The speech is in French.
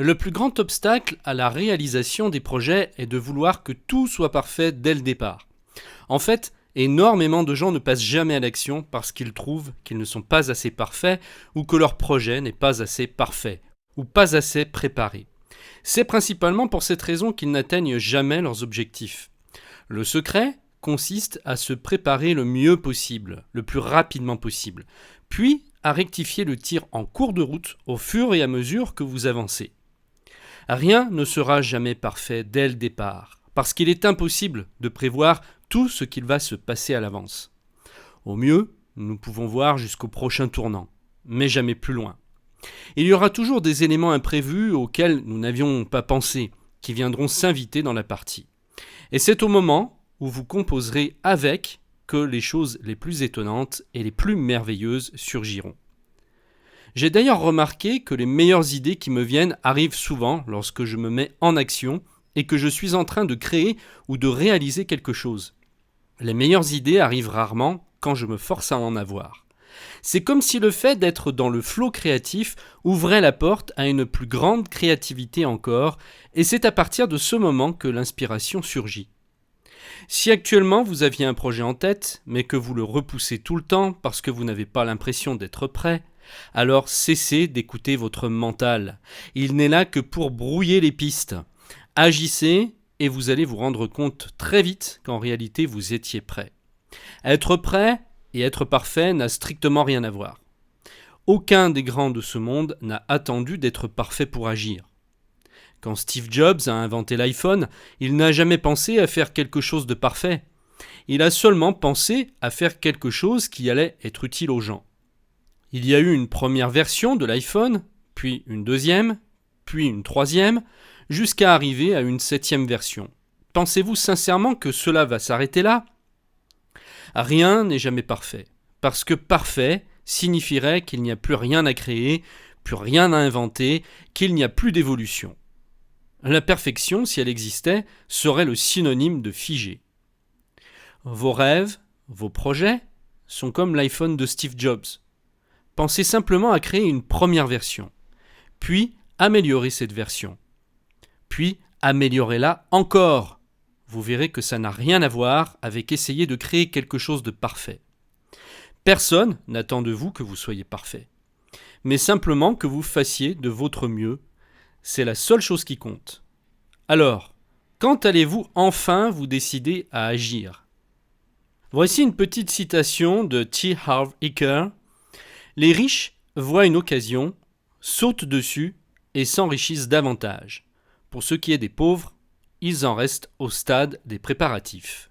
Le plus grand obstacle à la réalisation des projets est de vouloir que tout soit parfait dès le départ. En fait, énormément de gens ne passent jamais à l'action parce qu'ils trouvent qu'ils ne sont pas assez parfaits ou que leur projet n'est pas assez parfait ou pas assez préparé. C'est principalement pour cette raison qu'ils n'atteignent jamais leurs objectifs. Le secret consiste à se préparer le mieux possible, le plus rapidement possible, puis à rectifier le tir en cours de route au fur et à mesure que vous avancez. Rien ne sera jamais parfait dès le départ, parce qu'il est impossible de prévoir tout ce qu'il va se passer à l'avance. Au mieux, nous pouvons voir jusqu'au prochain tournant, mais jamais plus loin. Il y aura toujours des éléments imprévus auxquels nous n'avions pas pensé, qui viendront s'inviter dans la partie. Et c'est au moment où vous composerez avec que les choses les plus étonnantes et les plus merveilleuses surgiront. J'ai d'ailleurs remarqué que les meilleures idées qui me viennent arrivent souvent lorsque je me mets en action et que je suis en train de créer ou de réaliser quelque chose. Les meilleures idées arrivent rarement quand je me force à en avoir. C'est comme si le fait d'être dans le flot créatif ouvrait la porte à une plus grande créativité encore, et c'est à partir de ce moment que l'inspiration surgit. Si actuellement vous aviez un projet en tête, mais que vous le repoussez tout le temps parce que vous n'avez pas l'impression d'être prêt, alors cessez d'écouter votre mental. Il n'est là que pour brouiller les pistes. Agissez et vous allez vous rendre compte très vite qu'en réalité vous étiez prêt. Être prêt et être parfait n'a strictement rien à voir. Aucun des grands de ce monde n'a attendu d'être parfait pour agir. Quand Steve Jobs a inventé l'iPhone, il n'a jamais pensé à faire quelque chose de parfait. Il a seulement pensé à faire quelque chose qui allait être utile aux gens. Il y a eu une première version de l'iPhone, puis une deuxième, puis une troisième, jusqu'à arriver à une 7e version. Pensez-vous sincèrement que cela va s'arrêter là ? Rien n'est jamais parfait, parce que parfait signifierait qu'il n'y a plus rien à créer, plus rien à inventer, qu'il n'y a plus d'évolution. La perfection, si elle existait, serait le synonyme de figé. Vos rêves, vos projets, sont comme l'iPhone de Steve Jobs. Pensez simplement à créer une première version, puis améliorer cette version, puis améliorez-la encore. Vous verrez que ça n'a rien à voir avec essayer de créer quelque chose de parfait. Personne n'attend de vous que vous soyez parfait, mais simplement que vous fassiez de votre mieux. C'est la seule chose qui compte. Alors, quand allez-vous enfin vous décider à agir ? Voici une petite citation de T. Harv Eker. Les riches voient une occasion, sautent dessus et s'enrichissent davantage. Pour ce qui est des pauvres, ils en restent au stade des préparatifs.